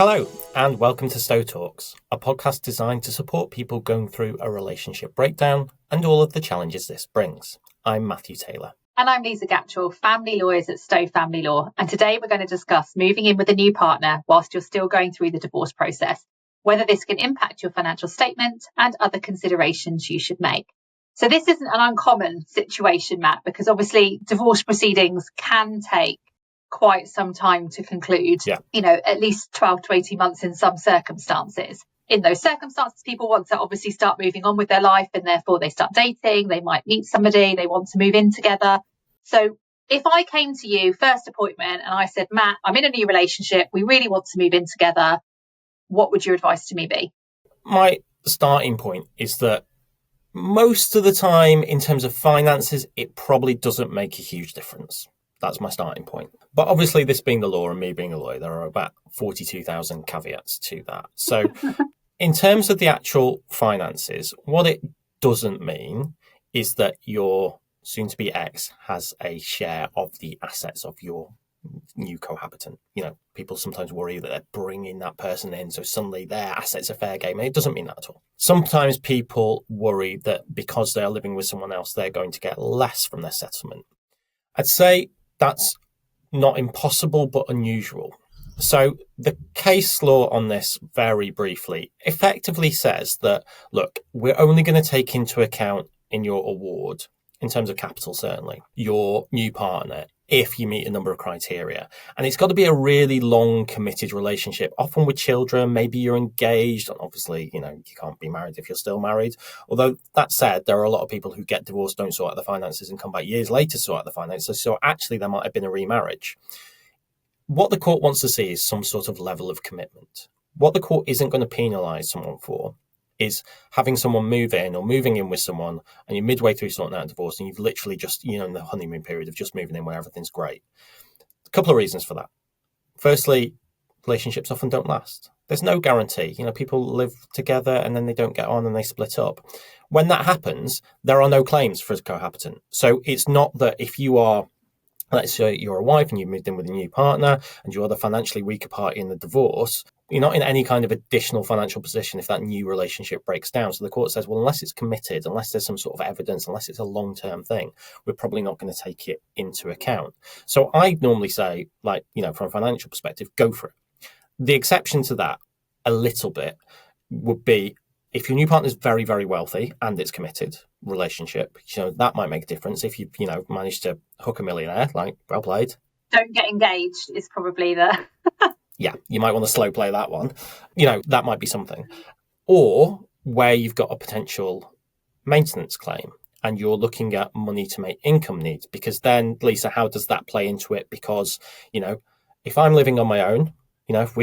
Hello, and welcome to Stowe Talks, a podcast designed to support people going through a relationship breakdown and all of the challenges this brings. I'm Matthew Taylor. And I'm Liza, family lawyers at Stowe Family Law. And today we're going to discuss moving in with a new partner whilst you're still going through the divorce process, whether this can impact your financial statement and other considerations you should make. So this isn't an uncommon situation, Matt, because obviously divorce proceedings can take quite some time to conclude, at least 12 to 18 months in some circumstances. In those circumstances, people want to obviously start moving on with their life, and therefore they start dating, they might meet somebody, they want to move in together. So if I came to you first appointment and I said, Matt, I'm in a new relationship, we really want to move in together, what would your advice to me be? My starting point is that most of the time, in terms of finances, it probably doesn't make a huge difference. That's my starting point. But obviously, this being the law and me being a lawyer, there are about 42,000 caveats to that. So in terms of the actual finances, what it doesn't mean is that your soon-to-be ex has a share of the assets of your new cohabitant. People sometimes worry that they're bringing that person in, so suddenly their assets are fair game. And it doesn't mean that at all. Sometimes people worry that because they're living with someone else, they're going to get less from their settlement. I'd say that's not impossible, but unusual. So the case law on this, very briefly, effectively says that, look, we're only going to take into account in your award, in terms of capital certainly, your new partner, if you meet a number of criteria. And it's got to be a really long, committed relationship, often with children. Maybe you're engaged. And obviously, you can't be married if you're still married. Although that said, there are a lot of people who get divorced, don't sort out the finances, and come back years later to sort out the finances. So actually, there might have been a remarriage. What the court wants to see is some sort of level of commitment. What the court isn't going to penalise someone for is having someone move in or moving in with someone and you're midway through sorting out a divorce and you've literally just, in the honeymoon period of just moving in where everything's great. A couple of reasons for that. Firstly, relationships often don't last. There's no guarantee. People live together and then they don't get on and they split up. When that happens, there are no claims for a cohabitant. So it's not that if you are, let's say you're a wife and you've moved in with a new partner and you're the financially weaker party in the divorce, you're not in any kind of additional financial position if that new relationship breaks down. So the court says, well, unless it's committed, unless there's some sort of evidence, unless it's a long-term thing, we're probably not going to take it into account. So I normally say, from a financial perspective, go for it. The exception to that, a little bit, would be if your new partner is very, very wealthy and it's committed relationship, that might make a difference. If you've, managed to hook a millionaire, well played. Don't get engaged is probably the... Yeah, you might want to slow play that one. That might be something. Or where you've got a potential maintenance claim and you're looking at money to make income needs. Because then, Lisa, how does that play into it? Because, if I'm living on my own, if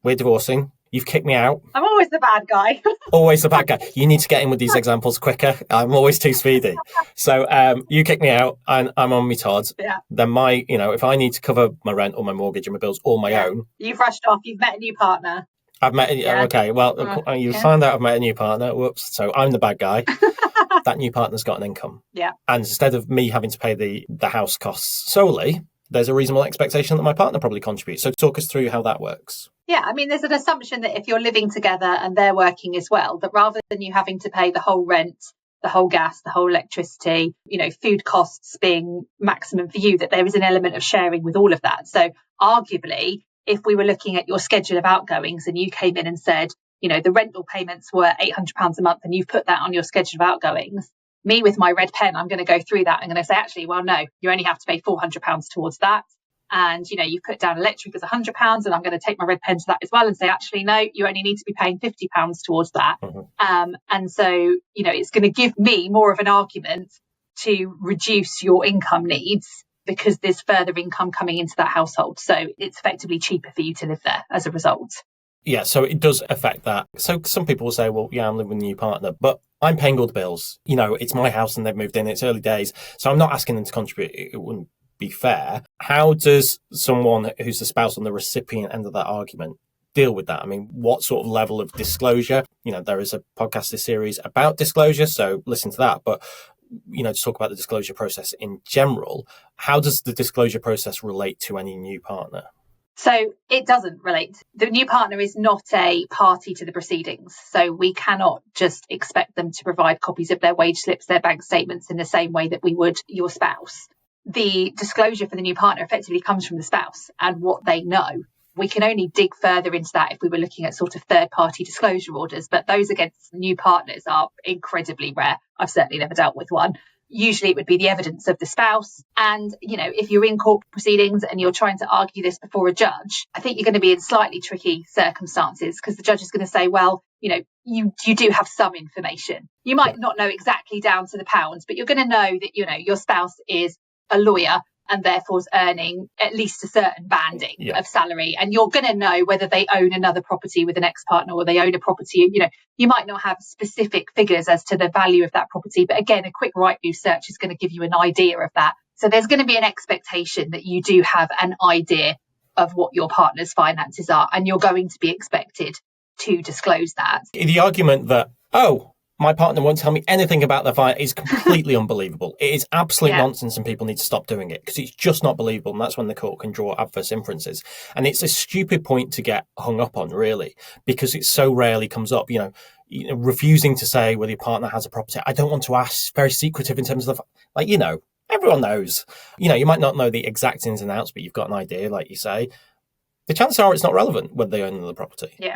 we're divorcing, you've kicked me out. I'm always the bad guy. Always the bad guy. You need to get in with these examples quicker. I'm always too speedy. So you kick me out and I'm on my Todd. Yeah. Then if I need to cover my rent or my mortgage and my bills all my own. You've rushed off. You've met a new partner. I've met, okay, well, you find out I've met a new partner. Whoops. So I'm the bad guy. That new partner's got an income. Yeah. And instead of me having to pay the house costs solely, there's a reasonable expectation that my partner probably contributes. So talk us through how that works. Yeah, there's an assumption that if you're living together and they're working as well, that rather than you having to pay the whole rent, the whole gas, the whole electricity, food costs being maximum for you, that there is an element of sharing with all of that. So arguably, if we were looking at your schedule of outgoings and you came in and said, the rental payments were £800 a month and you've put that on your schedule of outgoings, me with my red pen, I'm going to go through that. I'm going to say, actually, well, no, you only have to pay £400 towards that. And, you put down electric as £100 and I'm going to take my red pen to that as well and say, actually, no, you only need to be paying £50 towards that. Mm-hmm. And so, it's going to give me more of an argument to reduce your income needs because there's further income coming into that household. So it's effectively cheaper for you to live there as a result. Yeah, so it does affect that. So some people will say, well, yeah, I'm living with a new partner, but I'm paying all the bills. It's my house and they've moved in. It's early days. So I'm not asking them to contribute. It wouldn't be fair. How does someone who's the spouse on the recipient end of that argument deal with that? What sort of level of disclosure? There is a podcast series about disclosure, so listen to that. But, to talk about the disclosure process in general, how does the disclosure process relate to any new partner? So it doesn't relate. The new partner is not a party to the proceedings. So we cannot just expect them to provide copies of their wage slips, their bank statements in the same way that we would your spouse. The disclosure for the new partner effectively comes from the spouse and what they know. We can only dig further into that if we were looking at sort of third-party disclosure orders, but those against new partners are incredibly rare. I've certainly never dealt with one. Usually it would be the evidence of the spouse. And, if you're in court proceedings and you're trying to argue this before a judge, I think you're going to be in slightly tricky circumstances because the judge is going to say, well, you do have some information. You might not know exactly down to the pounds, but you're going to know that, your spouse is a lawyer and therefore is earning at least a certain banding of salary. And you're going to know whether they own another property with an ex-partner or they own a property. You might not have specific figures as to the value of that property. But again, a quick Rightmove search is going to give you an idea of that. So there's going to be an expectation that you do have an idea of what your partner's finances are. And you're going to be expected to disclose that. The argument that, my partner won't tell me anything about their finance is completely unbelievable. It is absolute nonsense and people need to stop doing it because it's just not believable. And that's when the court can draw adverse inferences. And it's a stupid point to get hung up on, really, because it so rarely comes up. Refusing to say whether your partner has a property. I don't want to ask, very secretive in terms of everyone knows. You might not know the exact ins and outs, but you've got an idea, like you say. The chances are it's not relevant whether they own the property. Yeah.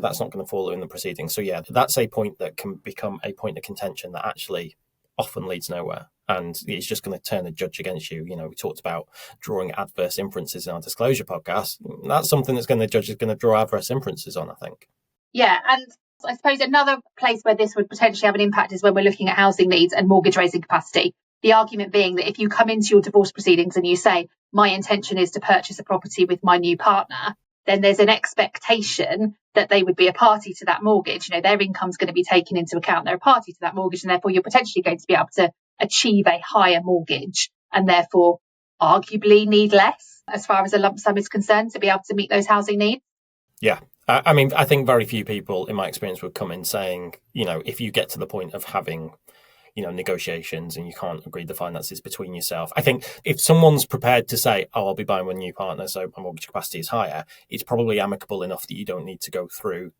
That's not going to follow in the proceedings. So that's a point that can become a point of contention that actually often leads nowhere. And it's just going to turn a judge against you. We talked about drawing adverse inferences in our disclosure podcast. That's something the judge is going to draw adverse inferences on, I think. Yeah. And I suppose another place where this would potentially have an impact is when we're looking at housing needs and mortgage raising capacity. The argument being that if you come into your divorce proceedings and you say, my intention is to purchase a property with my new partner, then there's an expectation that they would be a party to that mortgage. Their income's going to be taken into account. They're a party to that mortgage, and therefore you're potentially going to be able to achieve a higher mortgage and therefore arguably need less as far as a lump sum is concerned to be able to meet those housing needs. Yeah. I think very few people in my experience would come in saying, if you get to the point of having negotiations and you can't agree the finances between yourself. I think if someone's prepared to say, I'll be buying with a new partner, so my mortgage capacity is higher, it's probably amicable enough that you don't need to go through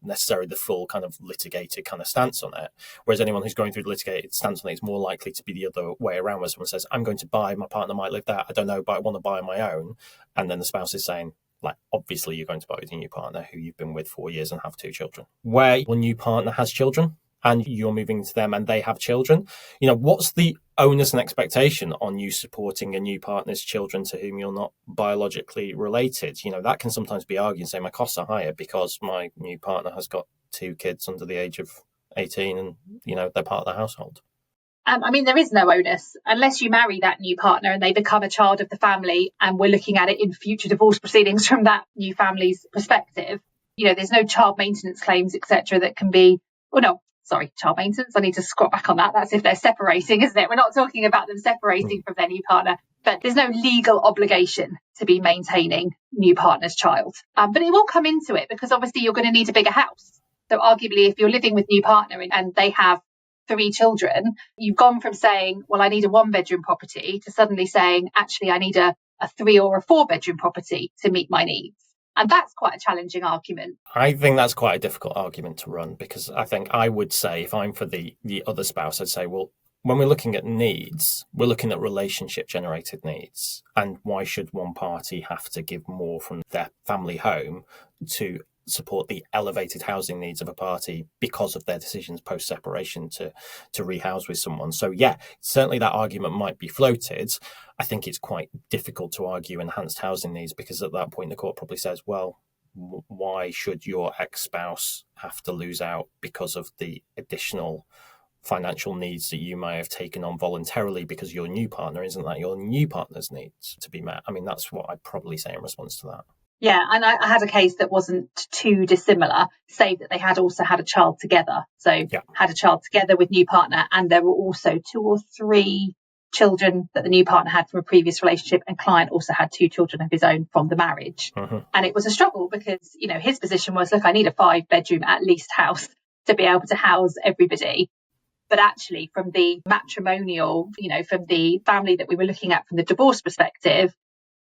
necessarily the full kind of litigated kind of stance on it. Whereas anyone who's going through the litigated stance on it is more likely to be the other way around, where someone says, I'm going to buy, my partner might live there, I don't know, but I want to buy on my own. And then the spouse is saying, obviously you're going to buy with your new partner who you've been with 4 years and have 2 children. Where your new partner has children, and you're moving to them and they have children, what's the onus and expectation on you supporting a new partner's children to whom you're not biologically related? That can sometimes be argued and say my costs are higher because my new partner has got 2 kids under the age of 18 and, they're part of the household. There is no onus unless you marry that new partner and they become a child of the family, and we're looking at it in future divorce proceedings from that new family's perspective. There's no child maintenance claims, etc., that can be, child maintenance. I need to squat back on that. That's if they're separating, isn't it? We're not talking about them separating from their new partner, but there's no legal obligation to be maintaining new partner's child. But it will come into it because obviously you're going to need a bigger house. So arguably, if you're living with new partner and they have 3 children, you've gone from saying, well, I need a 1-bedroom property to suddenly saying, actually, I need a 3 or a 4-bedroom property to meet my needs. And that's quite a challenging argument. I think that's quite a difficult argument to run because I think I would say, if I'm for the other spouse, I'd say, well, when we're looking at needs, we're looking at relationship generated needs. And why should one party have to give more from their family home to support the elevated housing needs of a party because of their decisions post-separation to rehouse with someone? So certainly that argument might be floated. I think it's quite difficult to argue enhanced housing needs because at that point the court probably says, well, why should your ex-spouse have to lose out because of the additional financial needs that you may have taken on voluntarily because your new partner, isn't that your new partner's needs to be met? That's what I'd probably say in response to that. Yeah, and I had a case that wasn't too dissimilar, save that they had also had a child together. So had a child together with new partner, and there were also 2 or 3 children that the new partner had from a previous relationship, and client also had 2 children of his own from the marriage. And it was a struggle because, his position was, look, I need a 5-bedroom at least house to be able to house everybody. But actually from the matrimonial, from the family that we were looking at from the divorce perspective,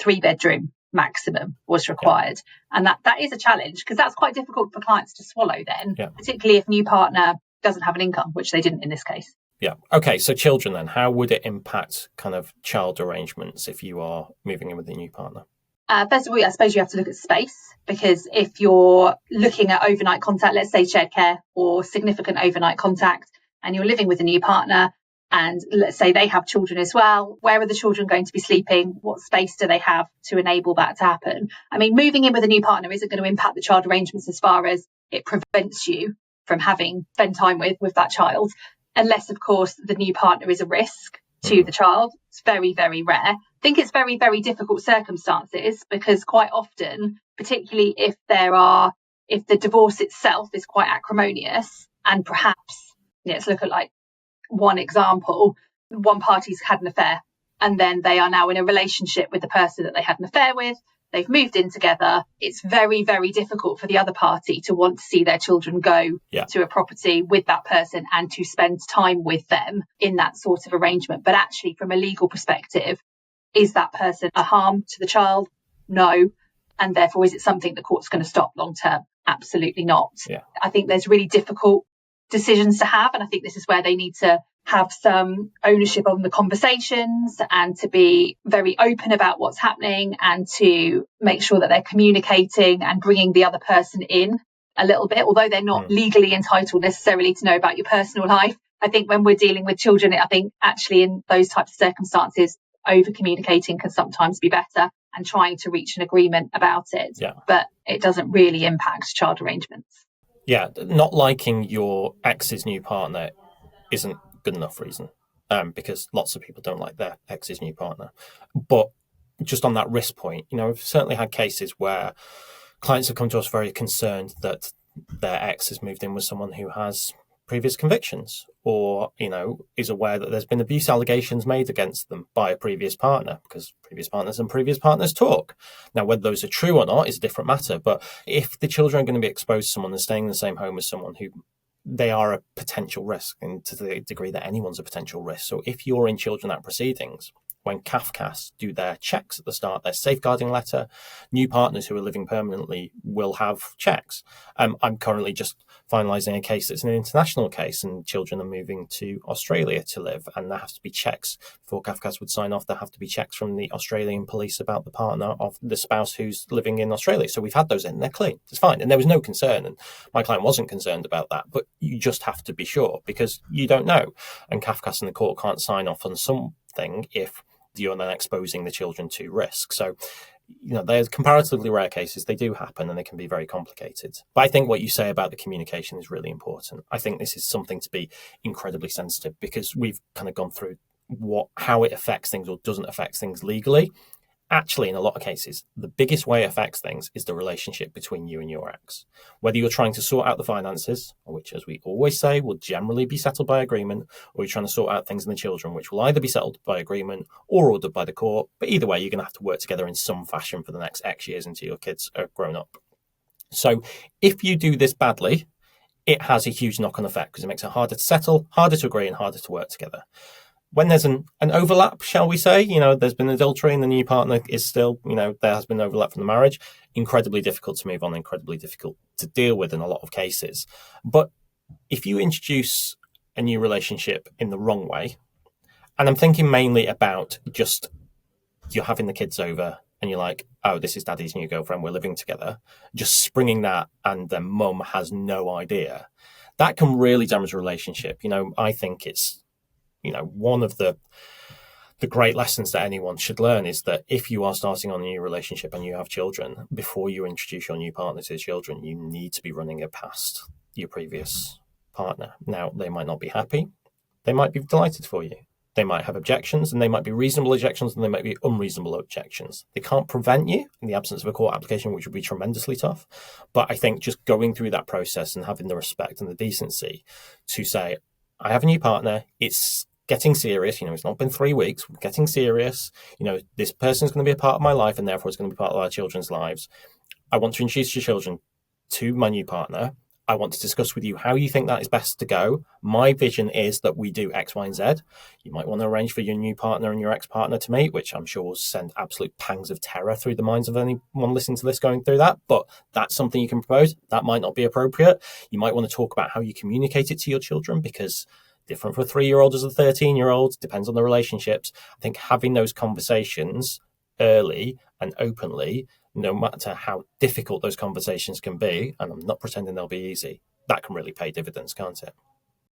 3-bedroom maximum was required. And that is a challenge, because that's quite difficult for clients to swallow then, particularly if new partner doesn't have an income, which they didn't in this case. Yeah. Okay. So children then, how would it impact kind of child arrangements if you are moving in with a new partner? First of all, I suppose you have to look at space, because if you're looking at overnight contact, let's say shared care or significant overnight contact, and you're living with a new partner, and let's say they have children as well, where are the children going to be sleeping? What space do they have to enable that to happen? I mean, moving in with a new partner isn't going to impact the child arrangements as far as it prevents you from having spend time with that child, unless, of course, the new partner is a risk to the child. It's very, very rare. I think it's very, very difficult circumstances, because quite often, particularly if the divorce itself is quite acrimonious, and perhaps, let's look at like one example, one party's had an affair and then they are now in a relationship with the person that they had an affair with. They've moved in together. It's very, very difficult for the other party to want to see their children go to a property with that person and to spend time with them in that sort of arrangement. But actually, from a legal perspective, is that person a harm to the child? No. And therefore, is it something the court's going to stop long term? Absolutely not. Yeah. I think there's really difficult decisions to have. And I think this is where they need to have some ownership on the conversations, and to be very open about what's happening, and to make sure that they're communicating and bringing the other person in a little bit, although they're not legally entitled necessarily to know about your personal life. I think when we're dealing with children, I think actually in those types of circumstances, over communicating can sometimes be better, and trying to reach an agreement about it. But it doesn't really impact child arrangements. Yeah, not liking your ex's new partner isn't good enough reason, because lots of people don't like their ex's new partner. But just on that risk point, we've certainly had cases where clients have come to us very concerned that their ex has moved in with someone who has previous convictions, or, is aware that there's been abuse allegations made against them by a previous partner, because previous partners and previous partners talk. Now, whether those are true or not is a different matter. But if the children are going to be exposed to someone and staying in the same home as someone who they are a potential risk, and to the degree that anyone's a potential risk. So if you're in Children Act proceedings, when CAFCAS do their checks at the start, their safeguarding letter, new partners who are living permanently will have checks. I'm currently just finalising a case that's an international case, and children are moving to Australia to live, and there have to be checks before CAFCAS would sign off. There have to be checks from the Australian police about the partner of the spouse who's living in Australia. So we've had those in, they're clean, it's fine. And there was no concern, and my client wasn't concerned about that, but you just have to be sure, because you don't know. And CAFCAS and the court can't sign off on something if you're then exposing the children to risk. So, they're comparatively rare cases. They do happen, and they can be very complicated. But I think what you say about the communication is really important. I think this is something to be incredibly sensitive, because we've kind of gone through how it affects things or doesn't affect things legally. Actually, in a lot of cases, the biggest way it affects things is the relationship between you and your ex. Whether you're trying to sort out the finances, which, as we always say, will generally be settled by agreement, or you're trying to sort out things in the children, which will either be settled by agreement or ordered by the court. But either way, you're going to have to work together in some fashion for the next X years until your kids are grown up. So if you do this badly, it has a huge knock-on effect, because it makes it harder to settle, harder to agree, and harder to work together. When there's an overlap, shall we say, there's been adultery and the new partner is still, there has been overlap from the marriage, incredibly difficult to move on, incredibly difficult to deal with in a lot of cases. But if you introduce a new relationship in the wrong way, and I'm thinking mainly about just you're having the kids over and you're like, oh, this is daddy's new girlfriend, we're living together, just springing that, and the mum has no idea, that can really damage a relationship. I think it's, one of the great lessons that anyone should learn is that if you are starting on a new relationship and you have children, before you introduce your new partner to children, you need to be running it past your previous partner. Now, they might not be happy. They might be delighted for you. They might have objections, and they might be reasonable objections, and they might be unreasonable objections. They can't prevent you in the absence of a court application, which would be tremendously tough. But I think just going through that process and having the respect and the decency to say, I have a new partner, it's getting serious, it's not been 3 weeks, we're getting serious, this person's going to be a part of my life, and therefore it's going to be part of our children's lives. I want to introduce your children to my new partner. I want to discuss with you how you think that is best to go. My vision is that we do X, Y, and Z. You might want to arrange for your new partner and your ex-partner to meet, which I'm sure will send absolute pangs of terror through the minds of anyone listening to this going through that. But that's something you can propose. That might not be appropriate. You might want to talk about how you communicate it to your children, because different for a 3-year-old as a 13-year-old, depends on the relationships. I think having those conversations early and openly, no matter how difficult those conversations can be, and I'm not pretending they'll be easy, that can really pay dividends, can't it?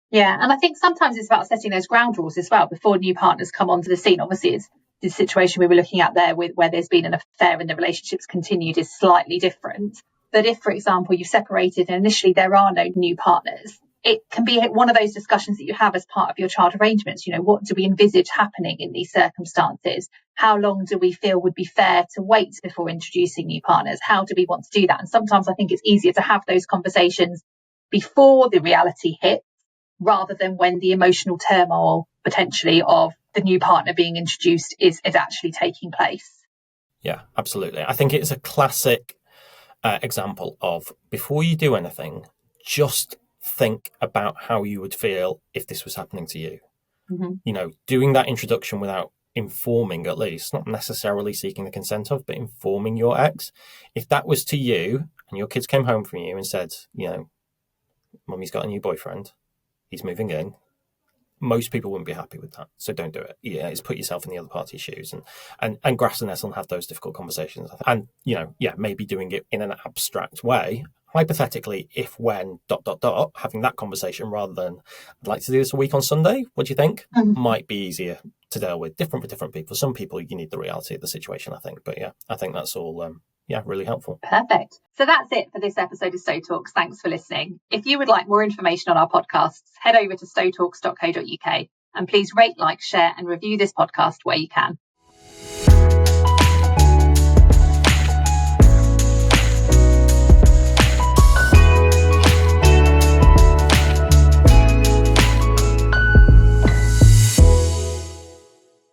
Yeah, and I think sometimes it's about setting those ground rules as well before new partners come onto the scene. Obviously, it's the situation we were looking at there with where there's been an affair and the relationship's continued is slightly different. But if, for example, you've separated and initially there are no new partners, it can be one of those discussions that you have as part of your child arrangements. What do we envisage happening in these circumstances? How long do we feel would be fair to wait before introducing new partners? How do we want to do that? And sometimes I think it's easier to have those conversations before the reality hits, rather than when the emotional turmoil potentially of the new partner being introduced is actually taking place. Yeah, absolutely. I think it's a classic example of, before you do anything, just think about how you would feel if this was happening to you. Mm-hmm. Doing that introduction without informing, at least, not necessarily seeking the consent of, but informing your ex. If that was to you and your kids came home from you and said, Mummy's got a new boyfriend, he's moving in, most people wouldn't be happy with that. So don't do it. It's put yourself in the other party's shoes and grasp the nettle and have those difficult conversations. And, maybe doing it in an abstract way. Hypothetically, if, when, ... having that conversation rather than, I'd like to do this a week on Sunday, what do you think? Mm-hmm. Might be easier to deal with. Different for different people. Some people, you need the reality of the situation, I think. But yeah, I think that's all really helpful. Perfect. So that's it for this episode of Stowe Talks. Thanks for listening. If you would like more information on our podcasts, head over to stowtalks.co.uk and please rate, like, share and review this podcast where you can.